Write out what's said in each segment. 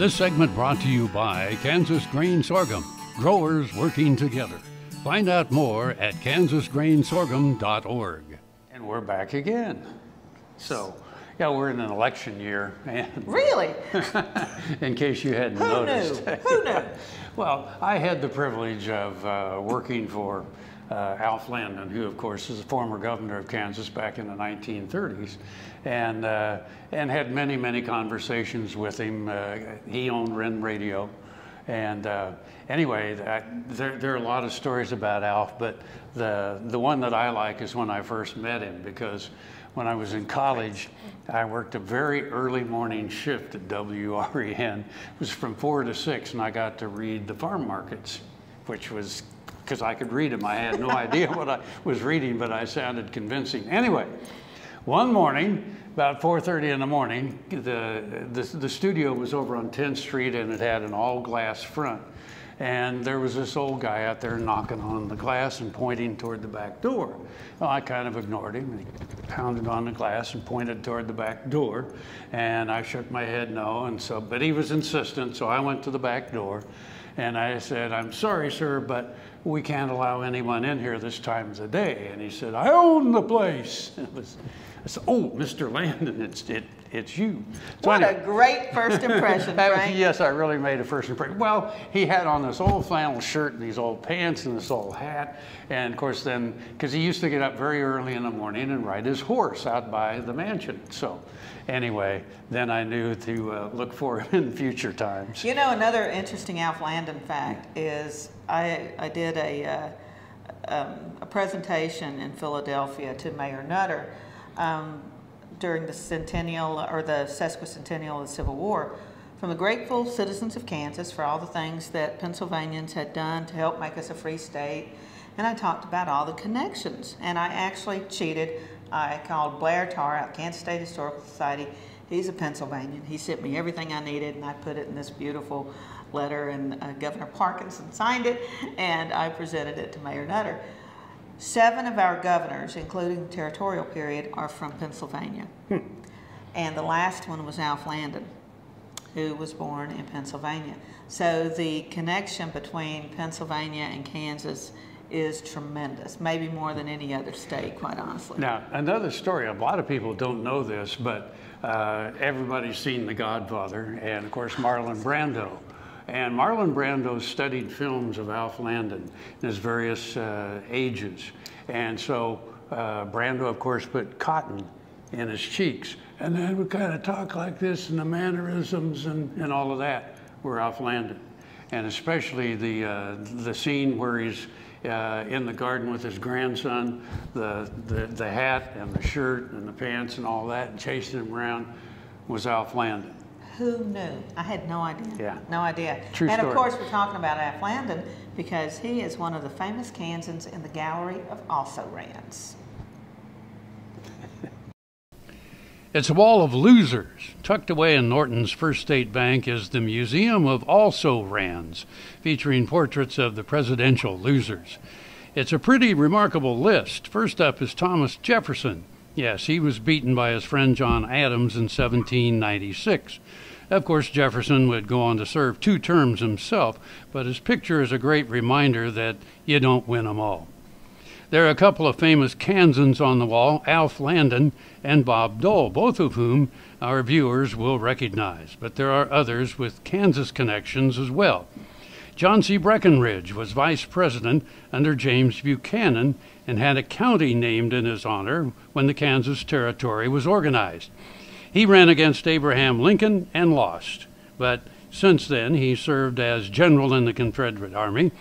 This segment brought to you by Kansas Grain Sorghum, growers working together. Find out more at kansasgrainsorghum.org. And we're back again. So, yeah, we're in an election year. And really? In case you hadn't noticed. Who knew? Well, I had the privilege of working for Alf Landon, who, of course, is a former governor of Kansas back in the 1930s, and had many, many conversations with him. He owned WREN Radio. And anyway, there are a lot of stories about Alf, but the one that I like is when I first met him, because when I was in college, I worked a very early morning shift at WREN. It was from 4 to 6, and I got to read the farm markets, which was because I could read them. I had no idea what I was reading, but I sounded convincing. Anyway, one morning, about 4:30 in the morning, the studio was over on 10th Street, and it had an all-glass front. And there was this old guy out there knocking on the glass and pointing toward the back door. Well, I kind of ignored him. He pounded on the glass and pointed toward the back door. And I shook my head no, but he was insistent, so I went to the back door. And I said, "I'm sorry, sir, but we can't allow anyone in here this time of the day." And he said, "I own the place." I said, "Oh, Mr. Landon, it's you." So what a great first impression, Frank. Yes, I really made a first impression. Well, he had on this old flannel shirt and these old pants and this old hat. And of course then, because he used to get up very early in the morning and ride his horse out by the mansion. So anyway, then I knew to look for him in future times. You know, another interesting Alf Landon fact is I did a presentation in Philadelphia to Mayor Nutter during the centennial, or the Sesquicentennial of the Civil War, from the grateful citizens of Kansas for all the things that Pennsylvanians had done to help make us a free state. And I talked about all the connections. And I actually cheated. I called Blair Tarr out, Kansas State Historical Society. He's a Pennsylvanian. He sent me everything I needed, and I put it in this beautiful letter, and Governor Parkinson signed it, and I presented it to Mayor Nutter. 7 of our governors, including the territorial period, are from Pennsylvania. And the last one was Alf Landon, who was born in Pennsylvania. So the connection between Pennsylvania and Kansas is tremendous, maybe more than any other state, quite honestly. Now, another story, a lot of people don't know this, but everybody's seen The Godfather, and of course Marlon Brando. And Marlon Brando studied films of Alf Landon in his various ages. And so Brando, of course, put cotton in his cheeks. And then would kind of talk like this, and the mannerisms and all of that were Alf Landon. And especially the scene where he's in the garden with his grandson, the hat and the shirt and the pants and all that, and chasing him around was Alf Landon. Who knew? I had no idea. Yeah. No idea. True and story. Of course, we're talking about Alf Landon because he is one of the famous Kansans in the gallery of also-rans. It's a wall of losers. Tucked away in Norton's First State Bank is the Museum of Also-Rans, featuring portraits of the presidential losers. It's a pretty remarkable list. First up is Thomas Jefferson. Yes, he was beaten by his friend John Adams in 1796. Of course, Jefferson would go on to serve 2 terms himself, but his picture is a great reminder that you don't win them all. There are a couple of famous Kansans on the wall, Alf Landon and Bob Dole, both of whom our viewers will recognize. But there are others with Kansas connections as well. John C. Breckenridge was vice president under James Buchanan and had a county named in his honor when the Kansas Territory was organized. He ran against Abraham Lincoln and lost, but since then he served as general in the Confederate Army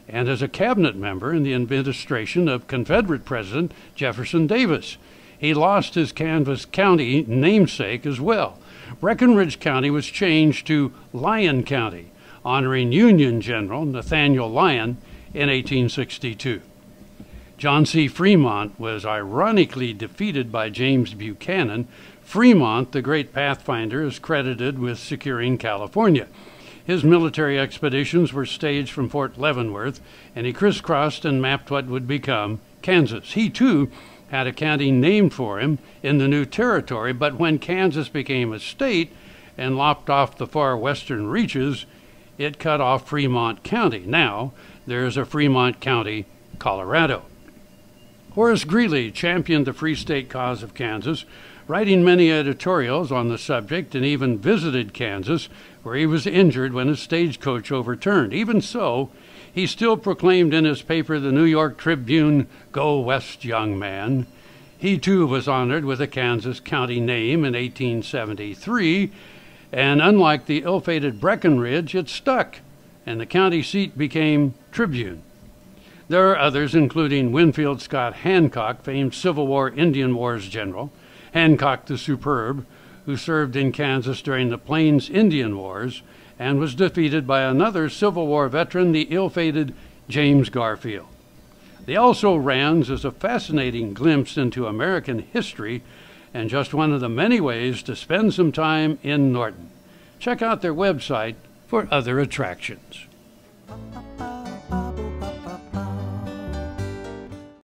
and as a cabinet member in the administration of Confederate President Jefferson Davis. He lost his Kansas County namesake as well. Breckenridge County was changed to Lyon County, honoring Union General Nathaniel Lyon in 1862. John C. Fremont was ironically defeated by James Buchanan. Fremont, the great pathfinder, is credited with securing California. His military expeditions were staged from Fort Leavenworth, and he crisscrossed and mapped what would become Kansas. He, too, had a county named for him in the new territory, but when Kansas became a state, and lopped off the far western reaches, it cut off Fremont County. Now there's a Fremont County, Colorado. Horace Greeley championed the Free State cause of Kansas, writing many editorials on the subject, and even visited Kansas, where he was injured when his stagecoach overturned. Even so, he still proclaimed in his paper, the New York Tribune, "Go West, young man." He too was honored with a Kansas county name in 1873, and unlike the ill-fated Breckenridge, it stuck, and the county seat became Tribune. There are others, including Winfield Scott Hancock, famed Civil War Indian Wars general, Hancock the Superb, who served in Kansas during the Plains Indian Wars and was defeated by another Civil War veteran, the ill-fated James Garfield. The Also-Rans is a fascinating glimpse into American history and just one of the many ways to spend some time in Norton. Check out their website for other attractions.